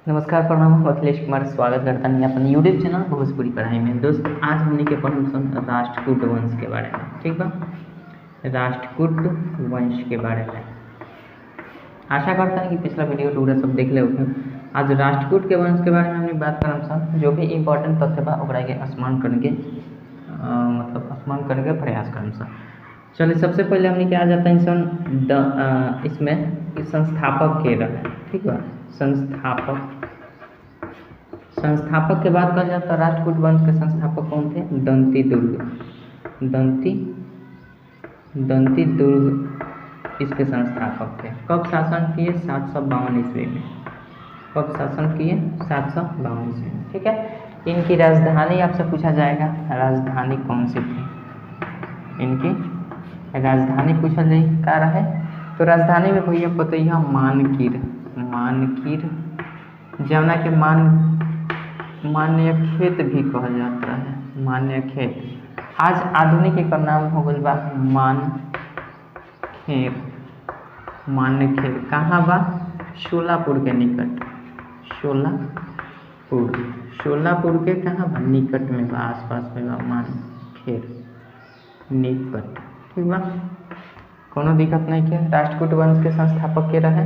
नमस्कार, प्रणाम। हम अखिलेश कुमार स्वागत करता हूँ अपन यूट्यूब चैनल भोजपुरी पढ़ाई में। दोस्त, आज हमने के पढ़म राष्ट्रकूट वंश के बारे में, ठीक बा। राष्ट्रकूट वंश के बारे में आशा करता है कि पिछला वीडियो पूरा सब देख ले होते। आज राष्ट्रकूट के वंश के बारे में हमने बात करम सन। जो भी इम्पोर्टेंट तथ्य बा ओकरा के स्मरण करके स्मरण करके प्रयास करम सन। चलिए, सबसे पहले हमने क्या आ जाता है सन इसमें संस्थापक के रहे, ठीक बा। संस्थापक के बात कर जाता है। राष्ट्रकूट वंश के संस्थापक कौन थे? दंती दुर्ग इसके संस्थापक थे। कब शासन किए? 752 ईस्वी में। कब शासन किए? 752 ईस्वी में, ठीक है। इनकी राजधानी आपसे पूछा जाएगा, राजधानी कौन सी थी? इनकी राजधानी पूछा जाए क्या रहे? तो राजधानी में भैया बताइए मानकीर जमुना के मान्य खेत भी कहा जाता है। मान्य खेत आज आधुनिक एक नाम हो गल बा मानखेर। कहाँ बा? शोलापुर के निकट। शोलापुर के कहाँ बा? निकट में बा, आसपास में बा मानखेर निकट, ठीक बा। कोनो दिक्कत नहीं के। राष्ट्रकूट वंश के संस्थापक के रहे।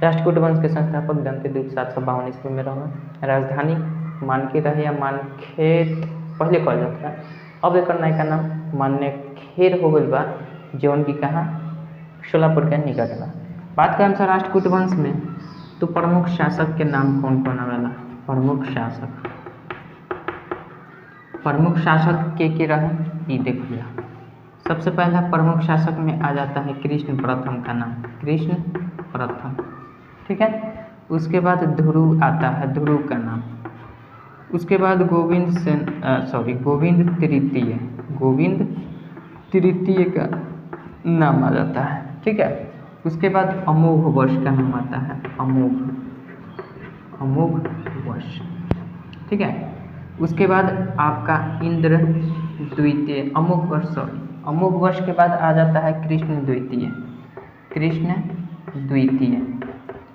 राष्ट्रकूट वंश के संस्थापक दंती दुर्ग 752 ईस्वी में रहे। राजधानी मानकी रहे या मानखेत पहले कहल जाता है। अब एक नया नाम मान्यखेर हो गई बा, जौन की कहाँ? शोलापुर के निकट बा। बात करें सर राष्ट्रकूट वंश में, तो प्रमुख शासक के नाम कौन कौन आवेला? प्रमुख शासक के रहे ये देखिए। सबसे पहला प्रमुख शासक में आ जाता है कृष्ण प्रथम का नाम, कृष्ण प्रथम, ठीक है। उसके बाद ध्रुव आता है, ध्रुव का नाम। उसके बाद गोविंद तृतीय का नाम आ जाता है, ठीक है। उसके बाद अमोघ वर्ष का नाम आता है, अमोघ वर्ष, ठीक है। उसके बाद आपका इंद्र द्वितीय, अमोघ वर्ष के बाद आ जाता है कृष्ण द्वितीय,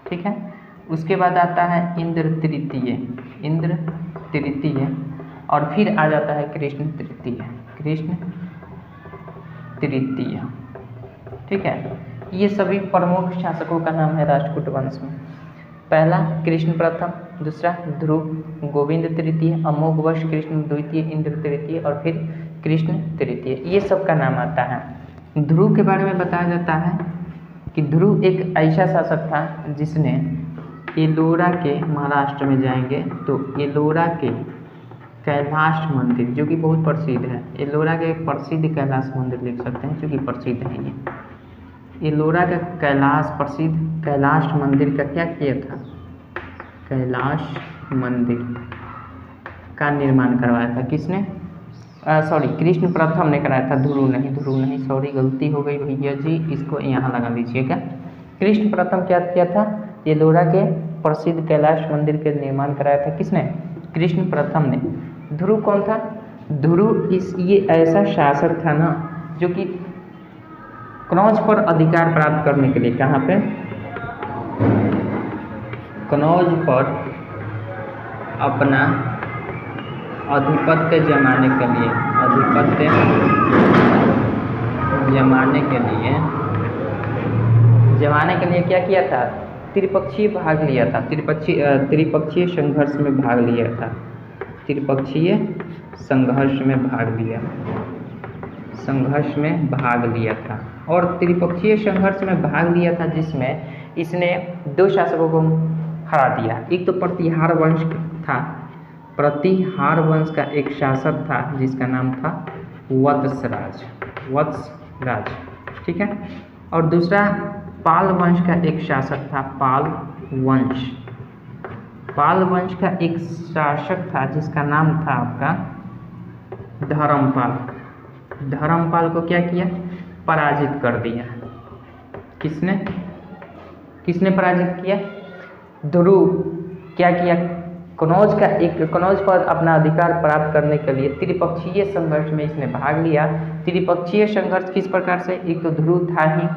ठीक है। उसके बाद आता है इंद्र तृतीय और फिर आ जाता है कृष्ण तृतीय, ठीक है। ये सभी प्रमुख शासकों का नाम है राष्ट्रकूट वंश में। पहला कृष्ण प्रथम, दूसरा ध्रुव, गोविंद तृतीय, अमोघ वर्ष, कृष्ण द्वितीय, इंद्र तृतीय और फिर कृष्ण तृतीय, ये सब का नाम आता है। ध्रुव के बारे में बताया जाता है कि ध्रुव एक ऐसा शासक था जिसने एलोरा के, महाराष्ट्र में जाएंगे तो एलोरा के कैलाश मंदिर, जो कि बहुत प्रसिद्ध है, एलोरा के प्रसिद्ध कैलाश मंदिर लिख सकते हैं, जो कि प्रसिद्ध है। ये एलोरा का प्रसिद्ध कैलाश मंदिर का क्या किया था? कैलाश मंदिर का निर्माण करवाया था। किसने? कृष्ण प्रथम ने कराया था, ध्रुव नहीं, सॉरी गलती हो गई भैया जी, इसको यहाँ लगा दीजिएगा। कृष्ण प्रथम क्या किया था? एलोरा के प्रसिद्ध कैलाश मंदिर के निर्माण कराया था। किसने? कृष्ण प्रथम ने। ध्रुव कौन था? ध्रुव ये ऐसा शासक था ना, जो कि कनौज पर अधिकार प्राप्त करने के लिए, कहाँ पे? कनौज पर अपना आधिपत्य जमाने के लिए क्या किया था? त्रिपक्षीय संघर्ष में भाग लिया था। और त्रिपक्षीय संघर्ष में भाग लिया था जिसमें इसने दो शासकों को हरा दिया। एक तो प्रतिहार वंश का एक शासक था जिसका नाम था वत्सराज, ठीक है। और दूसरा पाल वंश का एक शासक था, पाल वंश का एक शासक था जिसका नाम था आपका धर्मपाल को क्या किया? पराजित कर दिया। किसने पराजित किया? ध्रुव क्या किया? कनौज पर अपना अधिकार प्राप्त करने के लिए त्रिपक्षीय संघर्ष में इसने भाग लिया। त्रिपक्षीय संघर्ष किस प्रकार से? एक तो ध्रुव था ही,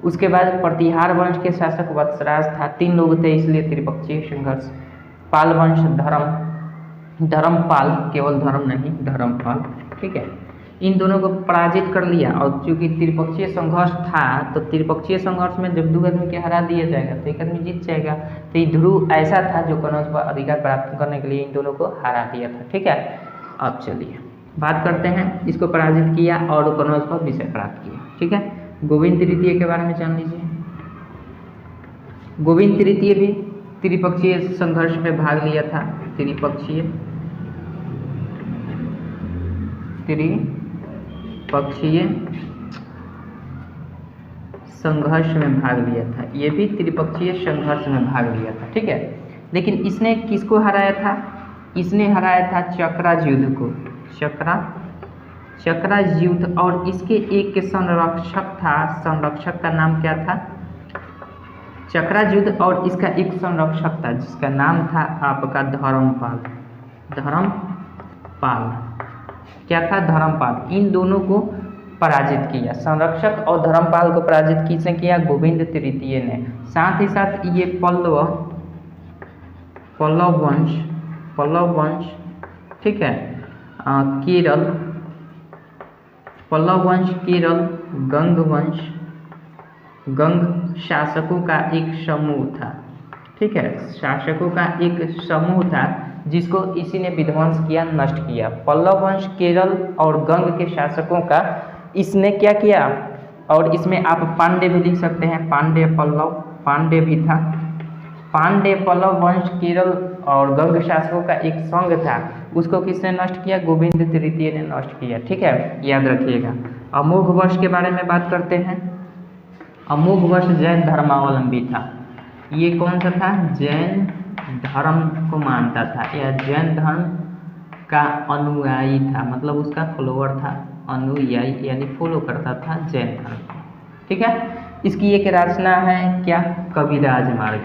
उसके बाद प्रतिहार वंश के शासक वत्सराज था। 3 लोग थे इसलिए त्रिपक्षीय संघर्ष। पाल वंश धर्मपाल, केवल धर्म नहीं धर्मपाल, ठीक है, इन दोनों को पराजित कर लिया। और चूंकि त्रिपक्षीय संघर्ष था तो त्रिपक्षीय संघर्ष में जब 2 आदमी के हरा दिया जाएगा तो एक आदमी जीत जाएगा। तो ये ध्रुव ऐसा था जो कनौज पर अधिकार प्राप्त करने के लिए इन दोनों को हरा दिया था, ठीक है। अब चलिए बात करते हैं, इसको पराजित किया और कनौज पर विजय प्राप्त किया, ठीक है। गोविंद तृतीय के बारे में जान लीजिए। गोविंद तृतीय भी त्रिपक्षीय संघर्ष में भाग लिया था। त्रिपक्षीय संघर्ष में भाग लिया था। ये भी त्रिपक्षीय संघर्ष में भाग लिया था, ठीक है। लेकिन इसने किसको हराया था? इसने हराया था चक्राज युद्ध को। चक्राज युद्ध, और इसके एक संरक्षक था। संरक्षक का नाम क्या था? चक्राज युद्ध, और इसका एक संरक्षक था जिसका नाम था आपका धर्मपाल। क्या था? धर्मपाल। इन दोनों को पराजित किया। संरक्षक और धर्मपाल को पराजित किसने किया? गोविंद तृतीय ने। साथ ही साथ ये पल्लव वंश, ठीक है, पल्लव वंश, केरल, गंग शासकों का एक समूह था, ठीक है, शासकों का एक समूह था जिसको इसी ने विध्वंस किया, नष्ट किया। पल्लव वंश, केरल और गंग के शासकों का इसने क्या किया? और इसमें आप पांड्य भी लिख सकते हैं, पांड्य भी था। पांड्य, पल्लव वंश, केरल और गंग शासकों का एक संघ था, उसको किसने नष्ट किया? गोविंद तृतीय ने नष्ट किया, ठीक है, याद रखिएगा। अमोघ वर्ष के बारे में बात करते हैं। अमोघ वर्ष जैन धर्मावलंबी था। ये कौन सा था? जैन धर्म को मानता था, या जैन धर्म का अनुयायी था, मतलब उसका फॉलोअर था, अनुयायी यानी फॉलो करता था जैन धर्म, ठीक है। इसकी एक रचना है क्या? कविराज मार्ग।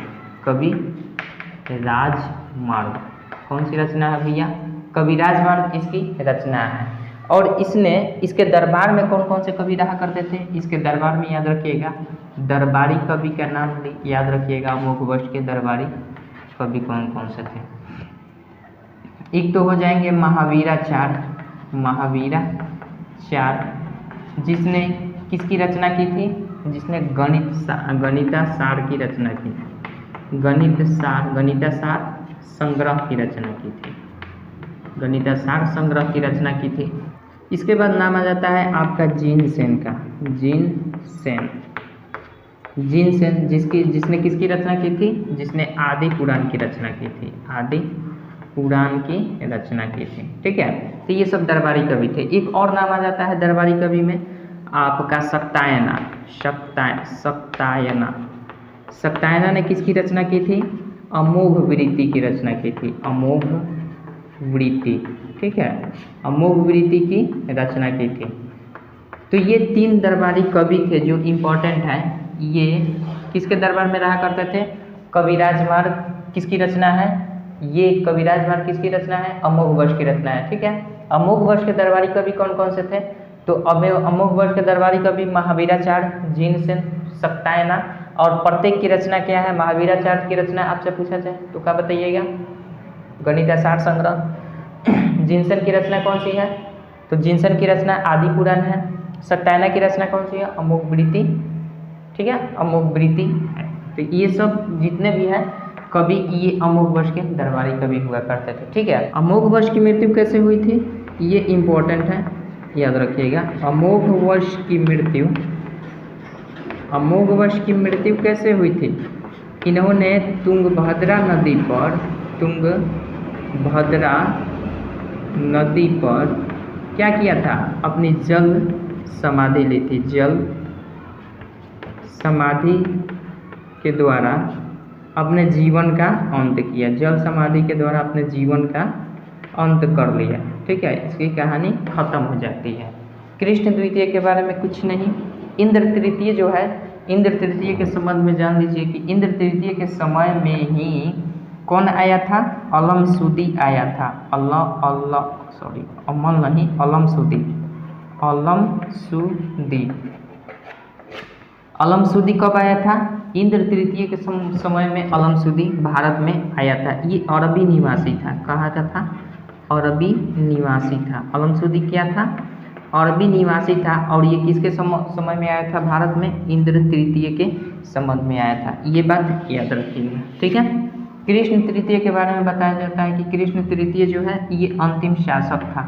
कौन सी रचना है भैया? कविराज मार्ग इसकी रचना है। और इसके दरबार में कौन कौन से कवि रहा करते थे? इसके दरबार में याद रखिएगा, दरबारी कवि का नाम याद रखिएगा। अमोघ वर्ष के दरबारी कवि कौन कौन से थे? एक तो हो जाएंगे महावीराचार्य, जिसने किसकी रचना की थी? जिसने गणितासार की रचना की थी। गणितासार संग्रह की रचना की थी। गणितासार संग्रह की रचना की थी। इसके बाद नाम आ जाता है आपका जीनसेन का। जीनसेन जिसने किसकी रचना की थी? जिसने आदि पुराण की रचना की थी। आदि पुराण की रचना की थी, ठीक है। तो ये सब दरबारी कवि थे। एक और नाम आ जाता है दरबारी कवि में आपका सक्तायना ने किसकी रचना की थी? अमोघ वृत्ति की रचना की थी। अमोघ वृत्ति, ठीक है, अमोघ वृत्ति की रचना की थी। तो ये 3 दरबारी कवि थे जो इम्पोर्टेंट हैं। ये किसके दरबार में रहा करते थे? कविराज मार्ग किसकी रचना है? ये कविराज मार्ग किसकी रचना है? अमोघ वर्ष की रचना है, ठीक है। अमोघ वर्ष के दरबारी कवि कौन कौन से थे? तो अमोघ वर्ष के दरबारी कवि महावीराचार्य, जीनसेन, सक्तायना, और प्रत्येक की रचना क्या है? महावीराचार्य की रचना आपसे पूछा जाए तो क्या बताइएगा? गणितासार संग्रह। जीनसेन की रचना कौन सी है? तो जीनसेन की रचना आदि पुराण है। सक्तायना की रचना कौन सी है? अमोघ वृत्ति, ठीक है, अमोघ वृत्ति है। तो ये सब जितने भी हैं कवि, ये अमोघ वर्ष के दरबारी कवि हुआ करते थे, ठीक है। अमोघ वर्ष की मृत्यु कैसे हुई थी? ये इम्पोर्टेंट है, याद रखिएगा। अमोघ वर्ष की मृत्यु कैसे हुई थी? इन्होंने तुंगभद्रा नदी पर क्या किया था? अपनी जल समाधि ली थी। जल समाधि के द्वारा अपने जीवन का अंत किया। जल समाधि के द्वारा अपने जीवन का अंत कर लिया, ठीक है। इसकी कहानी खत्म हो जाती है। कृष्ण द्वितीय के बारे में कुछ नहीं। इंद्र तृतीय जो है, इंद्र तृतीय के संबंध में जान लीजिए कि इंद्र तृतीय के समय में ही कौन आया था? अलमसूदी आया था। अलमसूदी कब आया था? इंद्र तृतीय के समय में अलमसूदी भारत में आया था। ये अरबी निवासी था। कहाँ का था? अरबी निवासी था। अलमसूदी क्या था? अरबी निवासी था। और ये किसके समय में आया था भारत में? इंद्र तृतीय के संबंध में आया था। ये बात याद रखिएगा, ठीक है। कृष्ण तृतीय के बारे में बताया जाता है कि कृष्ण तृतीय जो है ये अंतिम शासक था।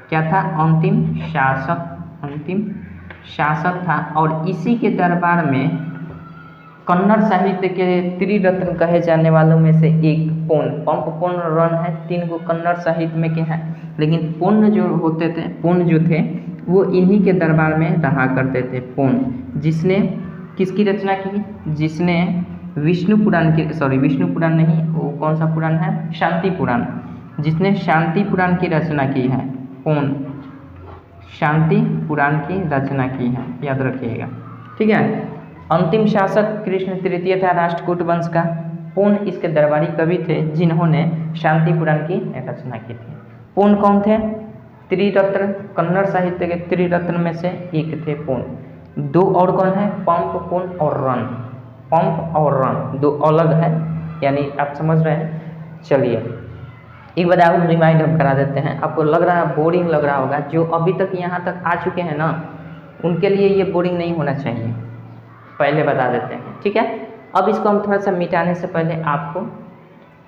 क्या था? अंतिम शासक था। और इसी के दरबार में कन्नड़ साहित्य के त्रिरत्न कहे जाने वालों में से एक पंप रन है। 3 गो कन्नड़ साहित्य में के हैं, लेकिन पुण्य जो थे वो इन्हीं के दरबार में रहा करते थे। पुण्य जिसने किसकी रचना की? जिसने विष्णु पुराण नहीं, वो कौन सा पुराण है? शांति पुराण। जिसने शांति पुराण की रचना की है। पुण्य शांति पुराण की रचना की है, याद रखिएगा, ठीक है। अंतिम शासक कृष्ण तृतीय था राष्ट्रकूट वंश का। पुण्य इसके दरबारी कवि थे जिन्होंने शांति पुराण की रचना की थी। पुण्य कौन थे? त्रिरत्न, कन्नड़ साहित्य के त्रिरत्न में से एक थे पुण्य। 2 और कौन है? पंप, पुण्य और रन। पंप और रन 2 अलग है, यानी आप समझ रहे हैं। चलिए एक बार आपको रिमाइंड हम करा देते हैं। आपको लग रहा है बोरिंग लग रहा होगा, जो अभी तक यहाँ तक आ चुके हैं ना, उनके लिए ये बोरिंग नहीं होना चाहिए, पहले बता देते हैं, ठीक है। अब इसको हम थोड़ा सा मिटाने से पहले आपको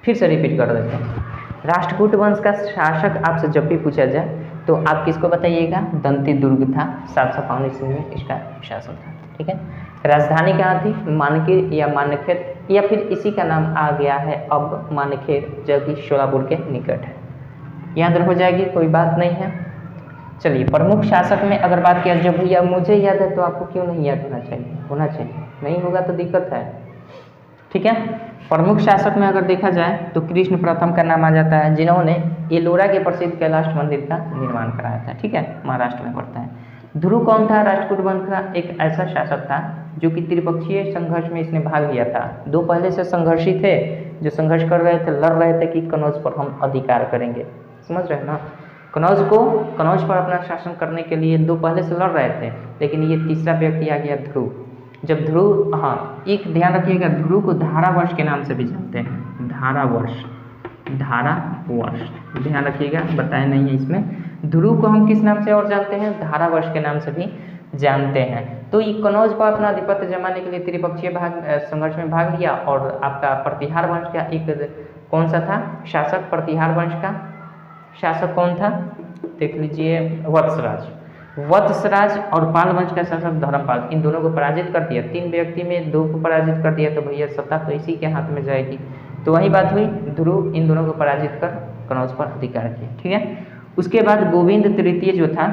फिर से रिपीट कर देते हैं। राष्ट्रकूट वंश का शासक आपसे जब भी पूछा जाए तो आप किसको बताइएगा? दंती दुर्ग था। 752 ईस्वी में इसका शासन था, ठीक है। राजधानी कहाँ थी? मानकीर या मानखेर, या फिर इसी का नाम आ गया है अब मानखेर, जो कि शोलापुर के निकट है। याद हो जाएगी, कोई बात नहीं है। चलिए प्रमुख शासक में अगर बात किया, जब भैया मुझे याद है तो आपको क्यों नहीं याद होना चाहिए? नहीं होगा तो दिक्कत है, ठीक है। प्रमुख शासक में अगर देखा जाए तो कृष्ण प्रथम का नाम आ जाता है, जिन्होंने एलोरा के प्रसिद्ध कैलाश मंदिर का निर्माण कराया था, ठीक है, महाराष्ट्र में पड़ता है। ध्रुव कौन था? राष्ट्रकूट वंश का एक ऐसा शासक था जो कि त्रिपक्षीय संघर्ष में इसने भाग लिया था। 2 पहले से संघर्षी थे जो संघर्ष कर रहे थे, लड़ रहे थे कि कनौज पर हम अधिकार करेंगे, समझ रहे हैं ना। कनौज पर अपना शासन करने के लिए 2 पहले से लड़ रहे थे, लेकिन ये तीसरा व्यक्ति आ गया ध्रुव। जब ध्रुव, हाँ एक ध्यान रखिएगा, ध्रुव को धारावर्ष के नाम से भी जानते हैं। धारावर्ष ध्यान रखिएगा, बताया नहीं है इसमें। ध्रुव को हम किस नाम से और जानते हैं? धारावर्ष के नाम से भी जानते हैं। तो ये कनौज पर अपना आधिपत्य जमाने के लिए त्रिपक्षीय संघर्ष में भाग लिया। और आपका प्रतिहार वंश का एक कौन सा था शासक? प्रतिहार वंश का शासक कौन था? देख लीजिए, वत्सराज और पाल वंश का शासक धर्मपाल। इन दोनों को पराजित कर दिया। 3 व्यक्ति में 2 को पराजित कर दिया, तो भैया सत्ता तो इसी के हाथ में जाएगी। तो वही बात हुई, ध्रुव इन दोनों को पराजित कर कनौज पर अधिकार किया, ठीक है। उसके बाद गोविंद तृतीय जो था,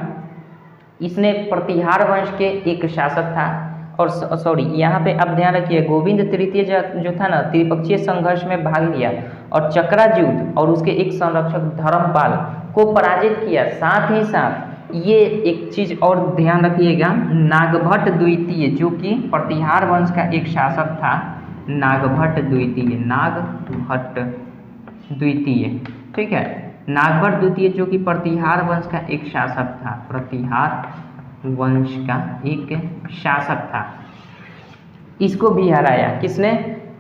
इसने प्रतिहार वंश के एक शासक था। और सॉरी, यहाँ पे आप ध्यान रखिए, गोविंद तृतीय जो था ना, त्रिपक्षीय संघर्ष में भाग लिया और चक्रायुध और उसके एक संरक्षक धर्मपाल को पराजित किया। साथ ही साथ ये एक चीज और ध्यान रखिएगा, नागभट्ट द्वितीय जो कि प्रतिहार वंश का एक शासक था, नागभट्ट द्वितीय, ठीक है। नागभट्ट द्वितीय जो कि प्रतिहार वंश का एक शासक था, प्रतिहार वंश का एक शासक था, इसको भी हराया। किसने?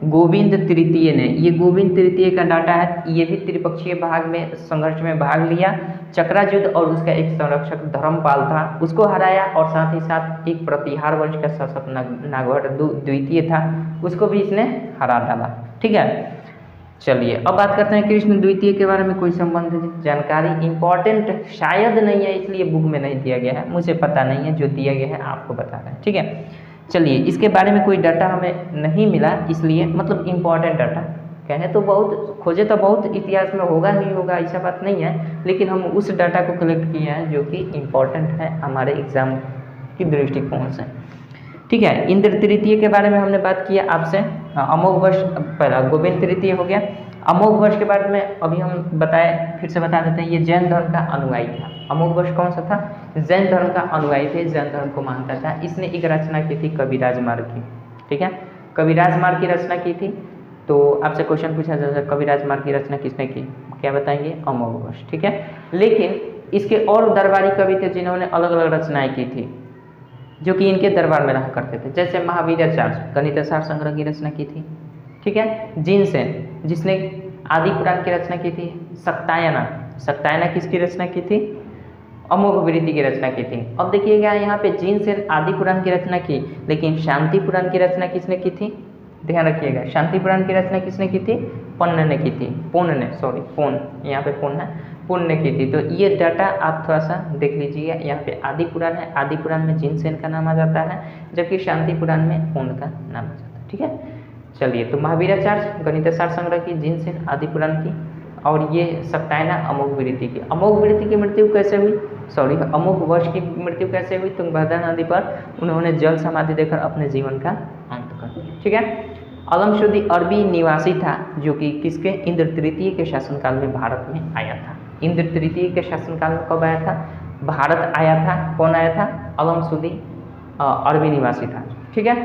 गोविंद तृतीय ने। ये गोविंद तृतीय का डाटा है, ये भी त्रिपक्षीय भाग में संघर्ष में भाग लिया। चक्रायुध और उसका एक संरक्षक धर्मपाल था, उसको हराया। और साथ ही साथ एक प्रतिहार वंश का शासक नागभट्ट द्वितीय था, उसको भी इसने हरा डाला, ठीक है। चलिए अब बात करते हैं कृष्ण द्वितीय के बारे में। कोई संबंधित जानकारी इंपॉर्टेंट शायद नहीं है, इसलिए बुक में नहीं दिया गया है, मुझे पता नहीं है, जो दिया गया है आपको बता रहे हैं, ठीक है। चलिए इसके बारे में कोई डाटा हमें नहीं मिला, इसलिए मतलब इम्पॉर्टेंट डाटा कहें तो बहुत खोजे तो बहुत इतिहास में होगा नहीं होगा ऐसा बात नहीं है, लेकिन हम उस डाटा को कलेक्ट किए हैं जो कि इम्पॉर्टेंट है हमारे एग्जाम की दृष्टिकोण से, ठीक है। इंद्र तृतीय के बारे में हमने बात किया आपसे। अमोघ वर्ष पहला गोविंद तृतीय हो गया। अमोघ वर्ष के बारे में अभी हम बताए, फिर से बता देते हैं। ये जैन धर्म का अनुयायी था। अमोघ वर्ष कौन सा था? जैन धर्म का अनुयायी थे, जैन धर्म को मानता था। इसने एक रचना की थी कविराज मार्ग की, ठीक है। कविराज मार्ग की रचना की थी। तो आपसे क्वेश्चन पूछा जाए कविराज मार्ग की रचना किसने की, क्या बताएंगे? अमोघ वर्ष, ठीक है। लेकिन इसके और दरबारी कवि थे जिन्होंने अलग अलग रचनाएं की थी। जो कि इनके दरबार में रहा करते थे। जैसे महावीराचार्य गणित सार संग्रह की रचना की थी, ठीक है। जिनसेन जिसने आदि पुराण की रचना की थी। सत्यायना किसकी रचना की थी? अमोघ वृत्ति की रचना की थी। अब देखिएगा यहाँ पे जिनसेन आदि पुराण की रचना की, लेकिन शांति पुराण की रचना किसने की थी? ध्यान रखिएगा, शांति पुराण की रचना किसने की थी? पुण्य ने की थी। पुण्य, यहाँ पे पुण्य है, पुण्य ने की थी। तो ये डाटा आप थोड़ा सा देख लीजिएगा। यहाँ पे आदि पुराण है, आदि पुराण में जिनसेन का नाम आ जाता है, जबकि शांति पुराण में पुण्य का नाम आ जाता है, ठीक है। चलिए, तो महावीराचार्य गणित सार संग्रह की, जिनसेन आदि पुराण की, और ये सत्यायना अमोघ वृत्ति की। अमोघ वृत्ति की मृत्यु कैसे हुई? अमोघ वर्ष की मृत्यु कैसे हुई? तुंगभद्रा नदी पर उन्होंने जल समाधि देकर अपने जीवन का अंत कर दिया, ठीक है। अलमशुदी अरबी निवासी था, जो कि किसके? इंद्र तृतीय के शासनकाल में भारत में आया था। इंद्र तृतीय के शासनकाल में कब आया था? भारत आया था। कौन आया था? अलमशुदी अरबी निवासी था, ठीक है,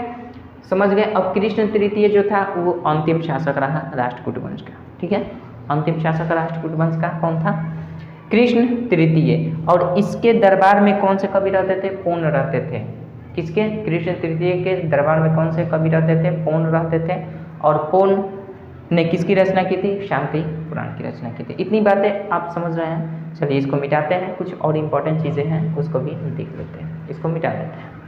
समझ गए। अब कृष्ण तृतीय जो था वो अंतिम शासक रहा राष्ट्रकूट वंश का, ठीक है। अंतिम शासक राष्ट्रकूट वंश का कौन था? कृष्ण तृतीय। और इसके दरबार में कौन से कवि रहते थे? पूर्ण रहते थे। किसके? कृष्ण तृतीय के दरबार में कौन से कवि रहते थे? पूर्ण रहते थे। और पूर्ण ने किसकी रचना की थी? शांति पुराण की रचना की थी। इतनी बातें आप समझ रहे हैं। चलिए, इसको मिटाते हैं। कुछ और इम्पोर्टेंट चीज़ें हैं, उसको भी देख लेते हैं। इसको मिटा देते हैं।